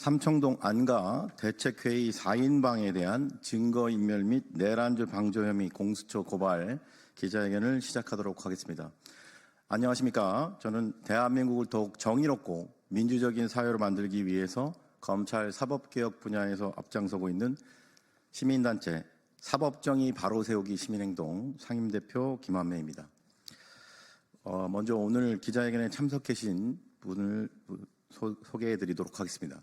삼청동 안가 대책회의 4인방에 대한 증거인멸 및 내란죄 방조 혐의 공수처 고발 기자회견을 시작하도록 하겠습니다. 안녕하십니까. 저는 대한민국을 더욱 정의롭고 민주적인 사회로 만들기 위해서 검찰 사법개혁 분야에서 앞장서고 있는 시민단체 사법정의 바로세우기 시민행동 상임대표 김한매입니다. 먼저 오늘 기자회견에 참석해 주신 분을 소개해 드리도록 하겠습니다.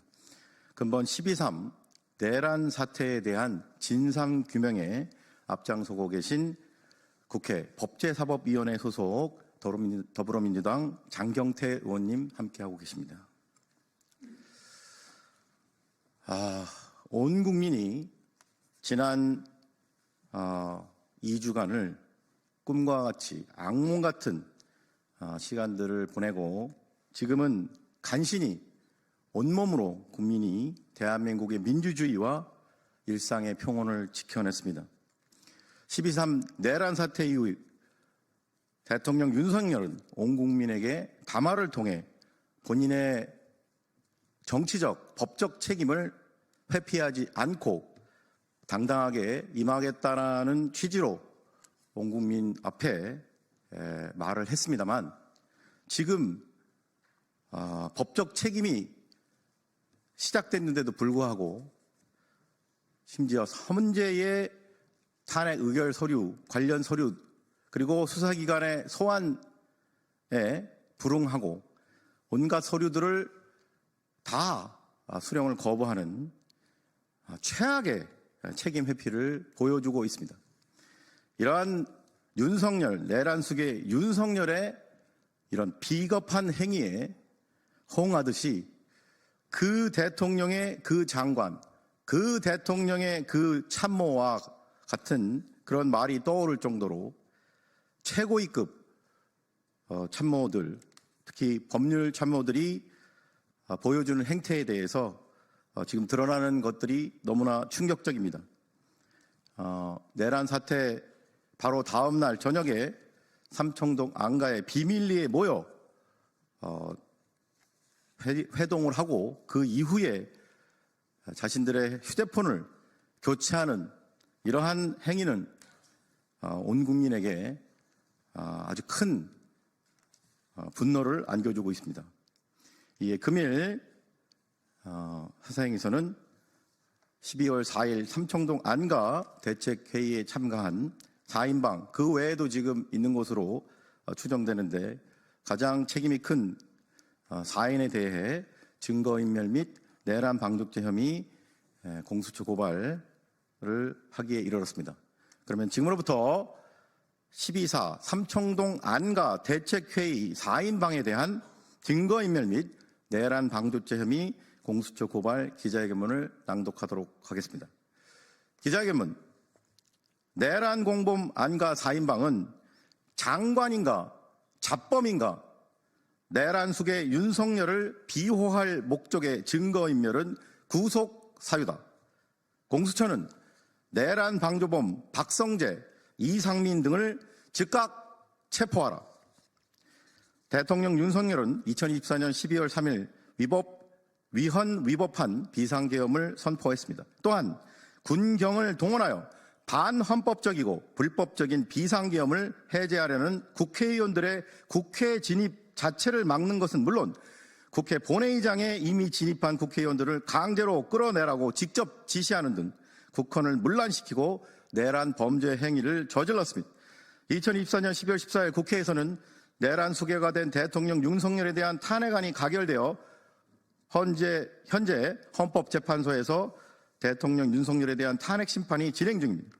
근본 12.3 내란 사태에 대한 진상규명에 앞장서고 계신 국회 법제사법위원회 소속 더불어민주당 장경태 의원님 함께하고 계십니다. 온 국민이 지난 2주간을 꿈과 같이 악몽 같은 시간들을 보내고 지금은 간신히 온몸으로 국민이 대한민국의 민주주의와 일상의 평온을 지켜냈습니다. 12.3 내란 사태 이후 대통령 윤석열은 온 국민에게 담화를 통해 본인의 정치적, 법적 책임을 회피하지 않고 당당하게 임하겠다는 취지로 온 국민 앞에 말을 했습니다만 지금 법적 책임이 시작됐는데도 불구하고 심지어 헌재의 탄핵 의결 서류, 관련 서류 그리고 수사기관의 소환에 불응하고 온갖 서류들을 다 수령을 거부하는 최악의 책임 회피를 보여주고 있습니다. 이러한 윤석열, 내란 속의 윤석열의 이런 비겁한 행위에 호응하듯이 그 대통령의 그 장관, 그 대통령의 그 참모와 같은 그런 말이 떠오를 정도로 최고위급 참모들, 특히 법률 참모들이 보여주는 행태에 대해서 지금 드러나는 것들이 너무나 충격적입니다. 내란 사태 바로 다음 날 저녁에 삼청동 안가에 비밀리에 모여 회동을 하고 그 이후에 자신들의 휴대폰을 교체하는 이러한 행위는 온 국민에게 아주 큰 분노를 안겨주고 있습니다. 이에 금일 사사행에서는 12월 4일 삼청동 안가 대책회의에 참가한 4인방 그 외에도 지금 있는 것으로 추정되는데 가장 책임이 큰 4인에 대해 증거인멸 및 내란 방조죄 혐의 공수처 고발을 하기에 이르렀습니다. 그러면 지금으로부터 12.4 삼청동 안가 대책회의 4인방에 대한 증거인멸 및 내란 방조죄 혐의 공수처 고발 기자회견문을 낭독하도록 하겠습니다. 기자회견문. 내란 공범 안가 4인방은 장관인가 잡범인가 내란 속의 윤석열을 비호할 목적의 증거인멸은 구속 사유다. 공수처는 내란 방조범 박성재, 이상민 등을 즉각 체포하라. 대통령 윤석열은 2024년 12월 3일 위헌위법한 비상계엄을 선포했습니다. 또한 군경을 동원하여 반헌법적이고 불법적인 비상계엄을 해제하려는 국회의원들의 국회 진입 자체를 막는 것은 물론 국회 본회의장에 이미 진입한 국회의원들을 강제로 끌어내라고 직접 지시하는 등 국헌을 문란시키고 내란 범죄 행위를 저질렀습니다. 2024년 12월 14일 국회에서는 내란 수괴가 된 대통령 윤석열에 대한 탄핵안이 가결되어 현재 헌법재판소에서 대통령 윤석열에 대한 탄핵 심판이 진행 중입니다.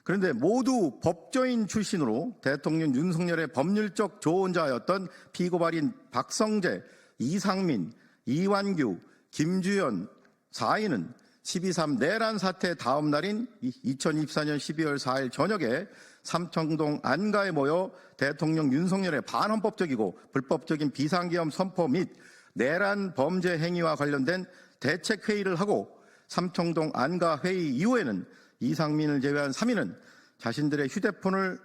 그런데 모두 법조인 출신으로 대통령 윤석열의 법률적 조언자였던 피고발인 박성재, 이상민, 이완규, 김주현 4인은 12.3 내란 사태 다음 날인 2024년 12월 4일 저녁에 삼청동 안가에 모여 대통령 윤석열의 반헌법적이고 불법적인 비상계엄 선포 및 내란 범죄 행위와 관련된 대책회의를 하고 삼청동 안가 회의 이후에는 이상민을 제외한 3인은 자신들의 휴대폰을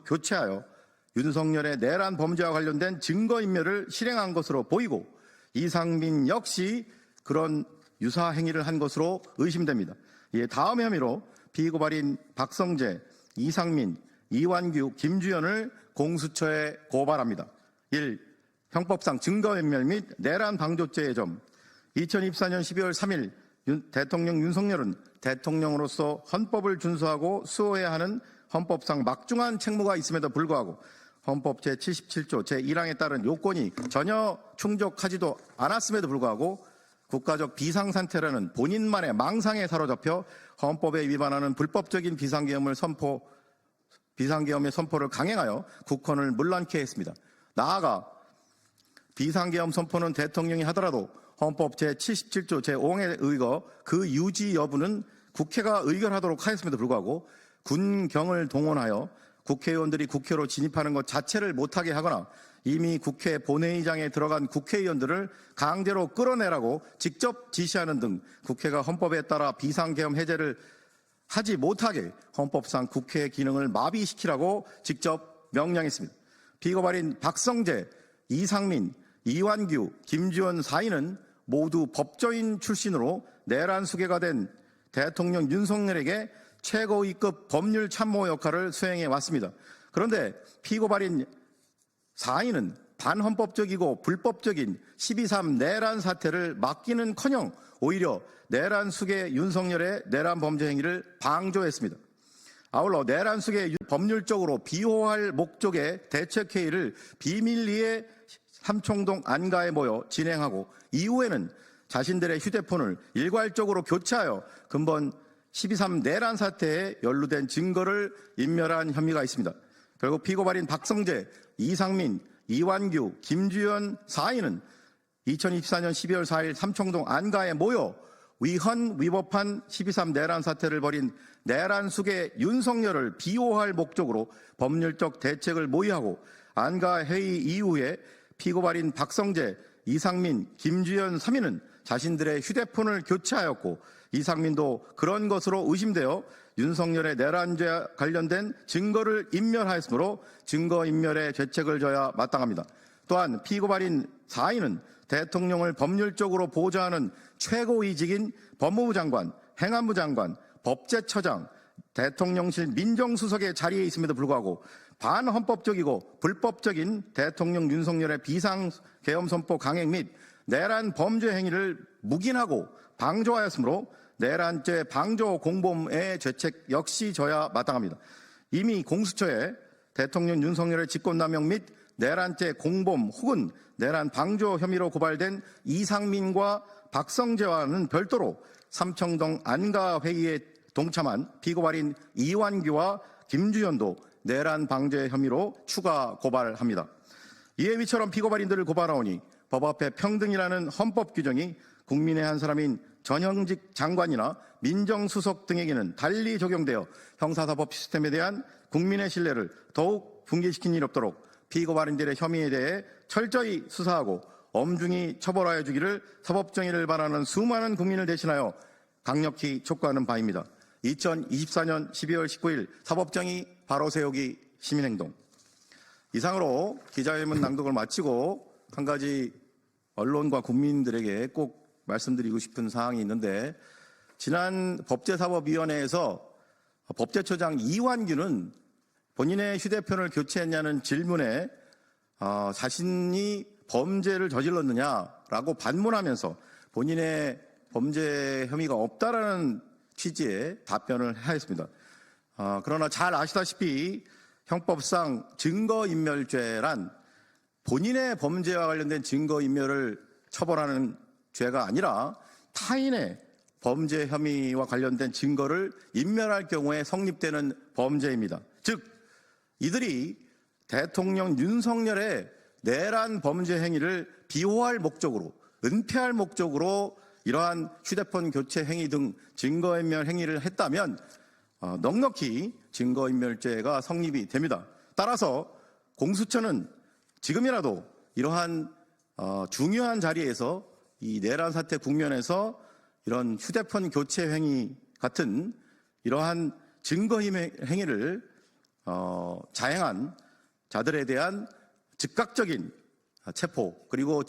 교체하여 윤석열의 내란 범죄와 관련된 증거인멸을 실행한 것으로 보이고 이상민 역시 그런 유사 행위를 한 것으로 의심됩니다. 이에 다음 혐의로 피고발인 박성재, 이상민, 이완규, 김주현을 공수처에 고발합니다. 1. 형법상 증거인멸 및 내란 방조죄의 점. 2024년 12월 3일 대통령 윤석열은 대통령으로서 헌법을 준수하고 수호해야 하는 헌법상 막중한 책무가 있음에도 불구하고 헌법 제77조 제1항에 따른 요건이 전혀 충족하지도 않았음에도 불구하고 국가적 비상상태라는 본인만의 망상에 사로잡혀 헌법에 위반하는 불법적인 비상계엄의 선포를 강행하여 국헌을 문란케 했습니다. 나아가 비상계엄 선포는 대통령이 하더라도 헌법 제77조 제5항에 의거 그 유지 여부는 국회가 의결하도록 하였음에도 불구하고 군경을 동원하여 국회의원들이 국회로 진입하는 것 자체를 못하게 하거나 이미 국회 본회의장에 들어간 국회의원들을 강제로 끌어내라고 직접 지시하는 등 국회가 헌법에 따라 비상계엄 해제를 하지 못하게 헌법상 국회의 기능을 마비시키라고 직접 명령했습니다. 피고발인 박성재, 이상민, 이완규, 김주현 4인은 모두 법조인 출신으로 내란 수괴가 된 대통령 윤석열에게 최고위급 법률 참모 역할을 수행해 왔습니다. 그런데 피고발인 4인은 반헌법적이고 불법적인 12.3 내란 사태를 막기는커녕 오히려 내란 수괴 윤석열의 내란 범죄 행위를 방조했습니다. 아울러 내란 수괴 법률적으로 비호할 목적의 대책회의를 비밀리에 삼청동 안가에 모여 진행하고 이후에는 자신들의 휴대폰을 일괄적으로 교체하여 근본 12.3 내란 사태에 연루된 증거를 인멸한 혐의가 있습니다. 결국 피고발인 박성재, 이상민, 이완규, 김주현 4인은 2024년 12월 4일 삼청동 안가에 모여 위법한 12.3 내란 사태를 벌인 내란 수괴 윤석열을 비호할 목적으로 법률적 대책을 모의하고 안가 회의 이후에 피고발인 박성재, 이상민, 김주현 3인은 자신들의 휴대폰을 교체하였고 이상민도 그런 것으로 의심되어 윤석열의 내란죄와 관련된 증거를 인멸하였으므로 증거인멸의 죄책을 져야 마땅합니다. 또한 피고발인 4인은 대통령을 법률적으로 보좌하는 최고위직인 법무부 장관, 행안부 장관, 법제처장, 대통령실 민정수석의 자리에 있음에도 불구하고 반헌법적이고 불법적인 대통령 윤석열의 비상계엄 선포 강행 및 내란 범죄 행위를 묵인하고 방조하였으므로 내란죄 방조 공범의 죄책 역시 져야 마땅합니다. 이미 공수처에 대통령 윤석열의 직권남용 및 내란죄 공범 혹은 내란 방조 혐의로 고발된 이상민과 박성재와는 별도로 삼청동 안가회의에 동참한 피고발인 이완규와 김주현도 내란 방제 혐의로 추가 고발합니다. 이에 위처럼 피고발인들을 고발하오니 법 앞에 평등이라는 헌법 규정이 국민의 한 사람인 전형직 장관이나 민정수석 등에게는 달리 적용되어 형사사법 시스템에 대한 국민의 신뢰를 더욱 붕괴시킨 일이 없도록 피고발인들의 혐의에 대해 철저히 수사하고 엄중히 처벌하여 주기를 사법정의를 바라는 수많은 국민을 대신하여 강력히 촉구하는 바입니다. 2024년 12월 19일 사법정의 바로 세우기 시민행동. 이상으로 기자회견 낭독을 마치고 한 가지 언론과 국민들에게 꼭 말씀드리고 싶은 사항이 있는데, 지난 법제사법위원회에서 법제처장 이완규는 본인의 휴대폰을 교체했냐는 질문에 자신이 범죄를 저질렀느냐라고 반문하면서 본인의 범죄 혐의가 없다라는 취지의 답변을 하였습니다. 그러나 잘 아시다시피 형법상 증거인멸죄란 본인의 범죄와 관련된 증거인멸을 처벌하는 죄가 아니라 타인의 범죄 혐의와 관련된 증거를 인멸할 경우에 성립되는 범죄입니다. 즉 이들이 대통령 윤석열의 내란 범죄 행위를 비호할 목적으로, 은폐할 목적으로 이러한 휴대폰 교체 행위 등 증거인멸 행위를 했다면 넉넉히 증거인멸죄가 성립이 됩니다. 따라서 공수처는 지금이라도 이러한 중요한 자리에서 이 내란 사태 국면에서 이런 휴대폰 교체 행위 같은 이러한 증거 행위를 자행한 자들에 대한 즉각적인 체포, 그리고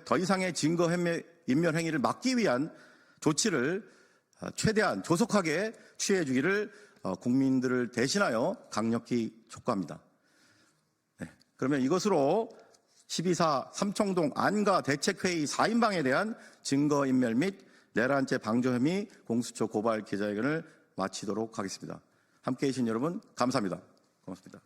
더 이상의 증거 인멸 행위를 막기 위한 조치를 최대한 조속하게 취해 주기를 국민들을 대신하여 강력히 촉구합니다. 네, 그러면 이것으로 12.4 삼청동 안가 대책회의 4인방에 대한 증거인멸 및 내란죄 방조 혐의 공수처 고발 기자회견을 마치도록 하겠습니다. 함께해 주신 여러분 감사합니다. 고맙습니다.